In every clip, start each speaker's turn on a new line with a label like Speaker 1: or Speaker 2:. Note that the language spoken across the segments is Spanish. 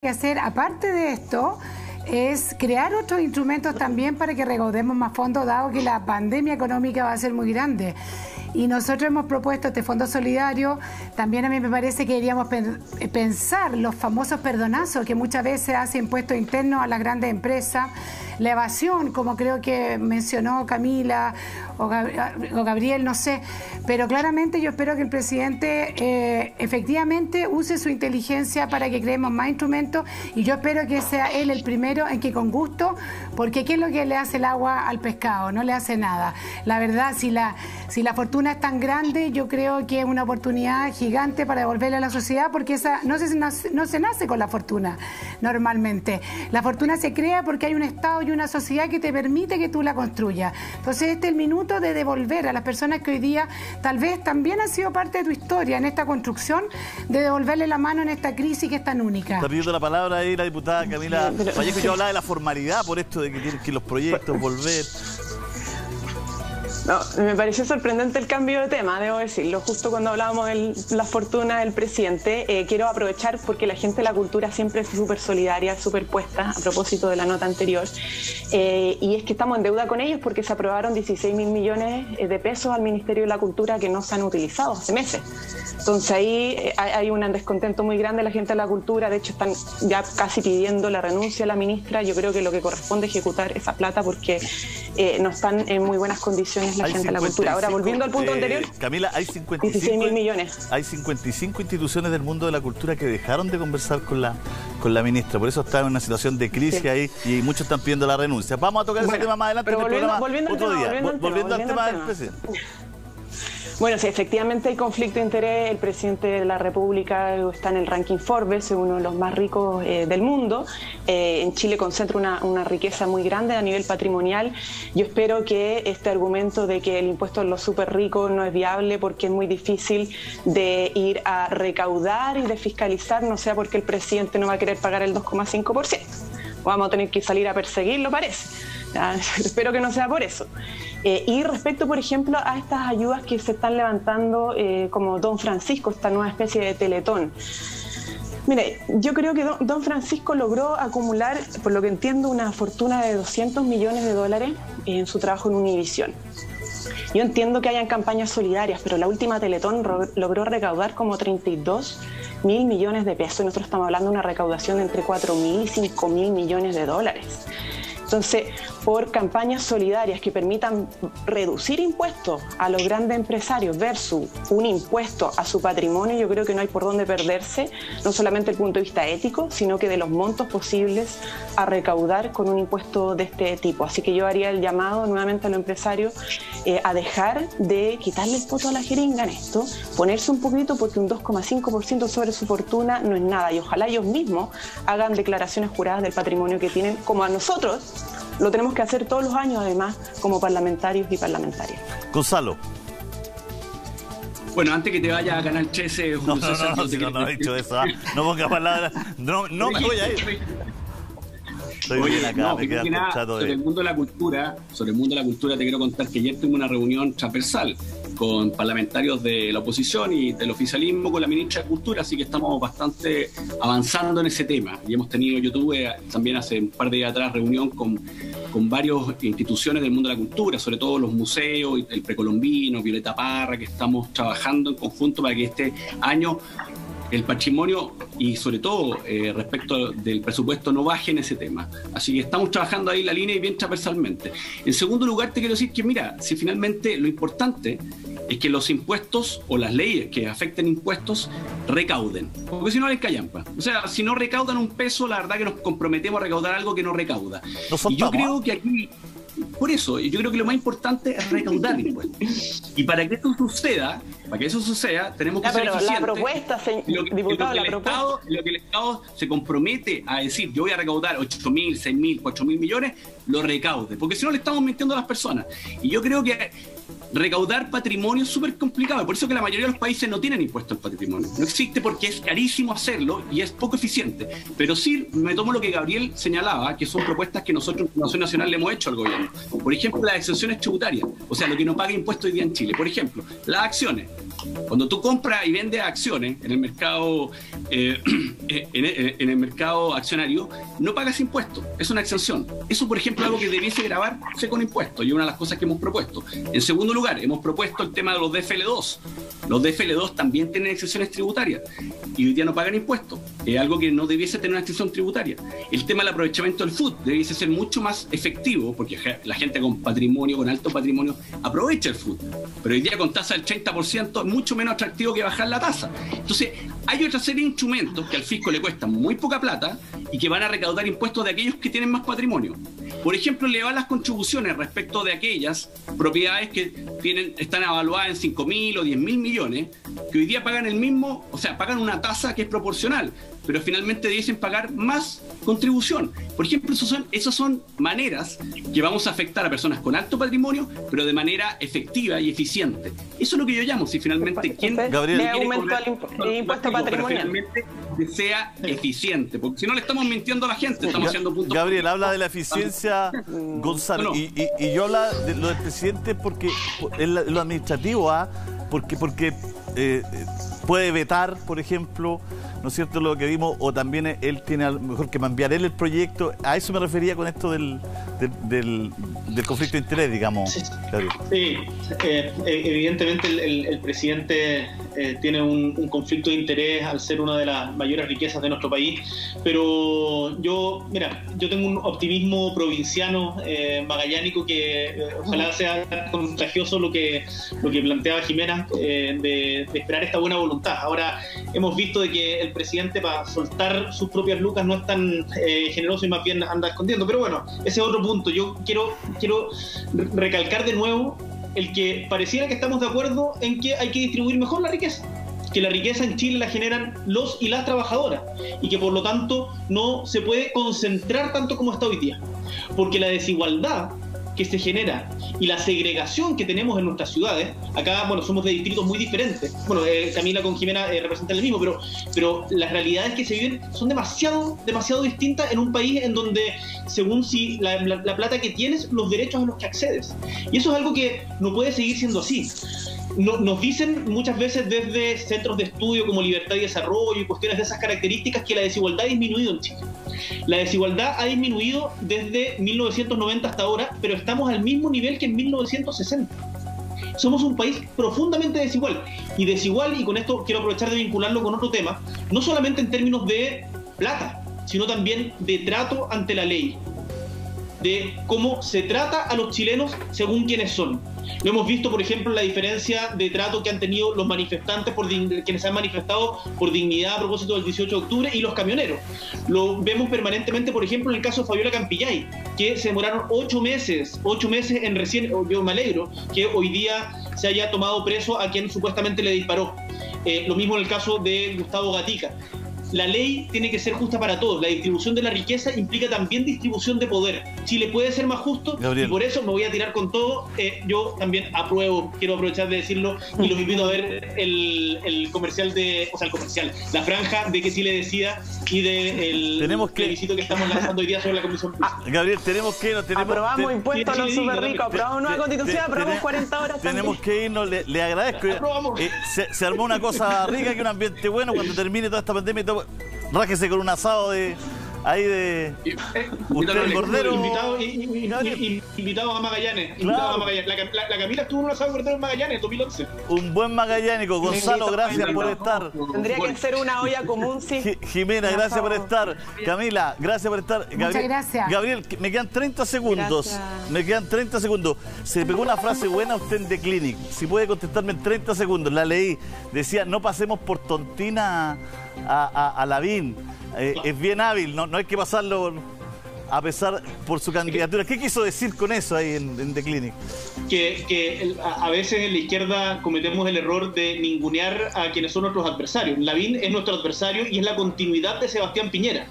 Speaker 1: que hacer, aparte de esto, es crear otros instrumentos también para que recaudemos más fondos, dado que la pandemia económica va a ser muy grande. Y nosotros hemos propuesto este fondo solidario. También a mí me parece que deberíamos pensar los famosos perdonazos que muchas veces hace impuestos internos a las grandes empresas, la evasión, como creo que mencionó Camila o Gabriel, no sé, pero claramente yo espero que el presidente efectivamente use su inteligencia para que creemos más instrumentos, y yo espero que sea él el primero en que, con gusto, porque ¿qué es lo que le hace el agua al pescado? No le hace nada. La verdad, si la fortuna es tan grande, yo creo que es una oportunidad gigante para devolverle a la sociedad, porque esa no se nace con la fortuna normalmente. La fortuna se crea porque hay un Estado y una sociedad que te permite que tú la construyas. Entonces este es el minuto de devolver a las personas que hoy día tal vez también han sido parte de tu historia en esta construcción, de devolverle la mano en esta crisis que es tan única.
Speaker 2: Está pidiendo la palabra ahí la diputada Camila Vallejo. Yo hablaba de la formalidad por esto de que tienen que los proyectos volver.
Speaker 3: No, me pareció sorprendente el cambio de tema, debo decirlo. Justo cuando hablábamos de la fortuna del presidente, quiero aprovechar porque la gente de la cultura siempre es súper solidaria, súper puesta, a propósito de la nota anterior. Y es que estamos en deuda con ellos porque se aprobaron 16.000 millones de pesos al Ministerio de la Cultura que no se han utilizado hace meses. Entonces ahí hay un descontento muy grande de la gente de la cultura. De hecho, están ya casi pidiendo la renuncia a la ministra. Yo creo que lo que corresponde es ejecutar esa plata porque no están en muy buenas condiciones la gente de la cultura. Ahora, volviendo al punto anterior,
Speaker 2: Camila, hay
Speaker 3: 16.000 millones.
Speaker 2: Hay 55 instituciones del mundo de la cultura que dejaron de conversar con la ministra. Por eso está en una situación de crisis ahí, y muchos están pidiendo la renuncia. Vamos a tocar ese tema más adelante en el programa otro día. Volviendo al tema del presidente.
Speaker 3: Bueno, sí, efectivamente hay conflicto de interés. El presidente de la República está en el ranking Forbes, es uno de los más ricos del mundo. En Chile concentra una riqueza muy grande a nivel patrimonial. Yo espero que este argumento de que el impuesto a los súper ricos no es viable porque es muy difícil de ir a recaudar y de fiscalizar no sea porque el presidente no va a querer pagar el 2,5%. Vamos a tener que salir a perseguirlo, parece. Espero que no sea por eso. Y respecto, por ejemplo, a estas ayudas que se están levantando como Don Francisco, esta nueva especie de Teletón. Mire, yo creo que Don Francisco logró acumular, por lo que entiendo, una fortuna de 200 millones de dólares en su trabajo en Univision. Yo entiendo que hayan campañas solidarias, pero la última Teletón logró recaudar como 32.000 millones de pesos. Y nosotros estamos hablando de una recaudación de entre 4.000 y 5.000 millones de dólares. Entonces, por campañas solidarias que permitan reducir impuestos a los grandes empresarios versus un impuesto a su patrimonio, yo creo que no hay por dónde perderse, no solamente desde el punto de vista ético, sino que de los montos posibles a recaudar con un impuesto de este tipo. Así que yo haría el llamado nuevamente a los empresarios a dejar de quitarle el poto a la jeringa en esto, ponerse un poquito, porque un 2,5% sobre su fortuna no es nada, y ojalá ellos mismos hagan declaraciones juradas del patrimonio que tienen, como a nosotros lo tenemos que hacer todos los años, además, como parlamentarios y parlamentarias.
Speaker 2: Gonzalo.
Speaker 4: Bueno, antes que te vaya a Canal 13, Julio César,
Speaker 2: no he dicho eso. No ponga palabras. No me voy a ir.
Speaker 4: Oye, sobre el mundo de la cultura, te quiero contar que ayer tuvimos una reunión transversal con parlamentarios de la oposición y del oficialismo con la ministra de Cultura, así que estamos bastante avanzando en ese tema. Y yo tuve también hace un par de días atrás reunión con varias instituciones del mundo de la cultura, sobre todo los museos, el Precolombino, Violeta Parra, que estamos trabajando en conjunto para que este año el patrimonio y sobre todo respecto del presupuesto no baje en ese tema. Así que estamos trabajando ahí la línea y bien transversalmente. En segundo lugar, te quiero decir que mira, si finalmente lo importante es que los impuestos o las leyes que afecten impuestos recauden, porque si no les callampa. O sea, si no recaudan un peso, la verdad que nos comprometemos a recaudar algo que no recauda. Y yo creo que aquí, por eso, yo creo que lo más importante es recaudar impuestos. Y para que eso suceda, tenemos que ser eficientes.
Speaker 3: La propuesta, diputado,
Speaker 4: lo que el Estado se compromete a decir, yo voy a recaudar 8.000, 6.000, 4.000 millones, lo recaude. Porque si no, le estamos mintiendo a las personas. Y yo creo que recaudar patrimonio es súper complicado. Por eso que la mayoría de los países no tienen impuesto al patrimonio. No existe porque es carísimo hacerlo y es poco eficiente. Pero sí me tomo lo que Gabriel señalaba, que son propuestas que nosotros en Nación Nacional le hemos hecho al gobierno. Por ejemplo, las exenciones tributarias. O sea, lo que no paga impuesto hoy día en Chile. Por ejemplo, las acciones. Cuando tú compras y vendes acciones en el mercado en el mercado accionario, no pagas impuestos, es una exención. Eso, por ejemplo, es algo que debiese grabarse con impuestos, y una de las cosas que hemos propuesto. En segundo lugar, hemos propuesto el tema de los DFL2. Los DFL2 también tienen exenciones tributarias y hoy día no pagan impuestos. Es algo que no debiese tener una exención tributaria. El tema del aprovechamiento del food debiese ser mucho más efectivo, porque la gente con patrimonio, con alto patrimonio, aprovecha el food. Pero hoy día con tasa del 30% es mucho menos atractivo que bajar la tasa. Entonces, hay otra serie de instrumentos que al fisco le cuestan muy poca plata y que van a recaudar impuestos de aquellos que tienen más patrimonio. Por ejemplo, elevar las contribuciones respecto de aquellas propiedades que están evaluadas en 5.000 o 10.000 millones, que hoy día pagan el mismo, o sea, pagan una tasa que es proporcional, pero finalmente dicen pagar más contribución. Por ejemplo, esas son maneras que vamos a afectar a personas con alto patrimonio, pero de manera efectiva y eficiente. Eso es lo que yo llamo, si finalmente
Speaker 2: Gabriel,
Speaker 3: aumentó el impuesto patrimonial,
Speaker 4: que sea eficiente, porque si no le estamos mintiendo a la gente, estamos haciendo puntos.
Speaker 2: Gabriel, habla de la eficiencia, Gonzalo, y yo habla de lo del presidente porque lo administrativo, porque puede vetar, por ejemplo, ¿no es cierto?, lo que vimos, o también él tiene a lo mejor que enviar él el proyecto. A eso me refería con esto del conflicto de interés, digamos.
Speaker 5: Sí, evidentemente el presidente tiene un conflicto de interés al ser una de las mayores riquezas de nuestro país, pero yo tengo un optimismo provinciano, magallánico, que ojalá sea contagioso lo que planteaba Jimena, de esperar esta buena voluntad. Ahora, hemos visto de que el presidente, para soltar sus propias lucas, no es tan generoso y más bien anda escondiendo, pero bueno, ese es otro punto. Yo quiero recalcar de nuevo el que pareciera que estamos de acuerdo en que hay que distribuir mejor la riqueza, que la riqueza en Chile la generan los y las trabajadoras y que por lo tanto no se puede concentrar tanto como está hoy día, porque la desigualdad que se genera y la segregación que tenemos en nuestras ciudades, acá, bueno, somos de distritos muy diferentes, bueno, Camila con Jimena representan el mismo, pero las realidades que se viven son demasiado distintas en un país en donde, según si la plata que tienes, los derechos a los que accedes. Y eso es algo que no puede seguir siendo así. Nos dicen muchas veces desde centros de estudio como Libertad y Desarrollo y cuestiones de esas características que la desigualdad ha disminuido en Chile. La desigualdad ha disminuido desde 1990 hasta ahora, pero estamos al mismo nivel que en 1960. Somos un país profundamente desigual. Y con esto quiero aprovechar de vincularlo con otro tema, no solamente en términos de plata, sino también de trato ante la ley, de cómo se trata a los chilenos según quienes son. Lo hemos visto, por ejemplo, en la diferencia de trato que han tenido los manifestantes, quienes se han manifestado por dignidad a propósito del 18 de octubre, y los camioneros. Lo vemos permanentemente, por ejemplo, en el caso de Fabiola Campillay, que se demoraron 8 meses en recién. Yo me alegro que hoy día se haya tomado preso a quien supuestamente le disparó. Lo mismo en el caso de Gustavo Gatica. La ley tiene que ser justa para todos. La distribución de la riqueza implica también distribución de poder. Chile puede ser más justo, Gabriel, y por eso me voy a tirar con todo. Yo también apruebo, quiero aprovechar de decirlo, y los invito a ver el comercial la franja de Que Chile Decida y del plebiscito que estamos lanzando hoy día sobre la Comisión.
Speaker 2: Gabriel,
Speaker 3: aprobamos impuestos a los súper ricos, aprobamos nueva constitución, aprobamos 40 horas.
Speaker 2: Tenemos que irnos, le agradezco. Se armó una cosa rica, que un ambiente bueno. Cuando termine toda esta pandemia y todo, rájese con un asado de usted, el cordero.
Speaker 5: Invitado a Magallanes. Claro. La Camila estuvo en un asado de cordero en Magallanes en 2011.
Speaker 2: Un buen magallánico. Gonzalo, gracias por estar.
Speaker 3: Tendría que ser una olla común, sí.
Speaker 2: Jimena, gracias por estar. Camila, gracias por estar.
Speaker 1: Muchas gracias.
Speaker 2: Gabriel, me quedan 30 segundos. Gracias. Me quedan 30 segundos. Se pegó una frase buena usted en The Clinic. Si puede contestarme en 30 segundos. La leí. Decía, no pasemos por tontina a Lavín. Es bien hábil, no hay que pasarlo a pesar por su candidatura. ¿Qué quiso decir con eso ahí en The Clinic?
Speaker 5: Que a veces en la izquierda cometemos el error de ningunear a quienes son nuestros adversarios. Lavín es nuestro adversario y es la continuidad de Sebastián Piñera.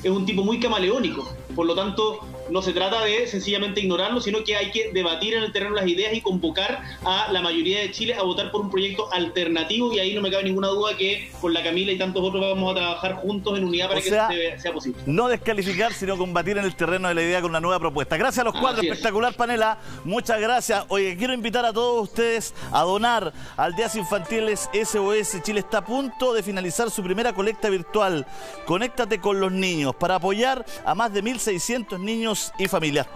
Speaker 5: Es un tipo muy camaleónico, por lo tanto no se trata de sencillamente ignorarlo, sino que hay que debatir en el terreno las ideas y convocar a la mayoría de Chile a votar por un proyecto alternativo, y ahí no me cabe ninguna duda que con la Camila y tantos otros vamos a trabajar juntos en unidad para que sea posible.
Speaker 2: No descalificar, sino combatir en el terreno de la idea con una nueva propuesta. Gracias a los cuatro, espectacular panela. Muchas gracias. Oye, quiero invitar a todos ustedes a donar al Días Infantiles SOS. Chile está a punto de finalizar su primera colecta virtual. Conéctate con los niños para apoyar a más de 1.600 niños y familias.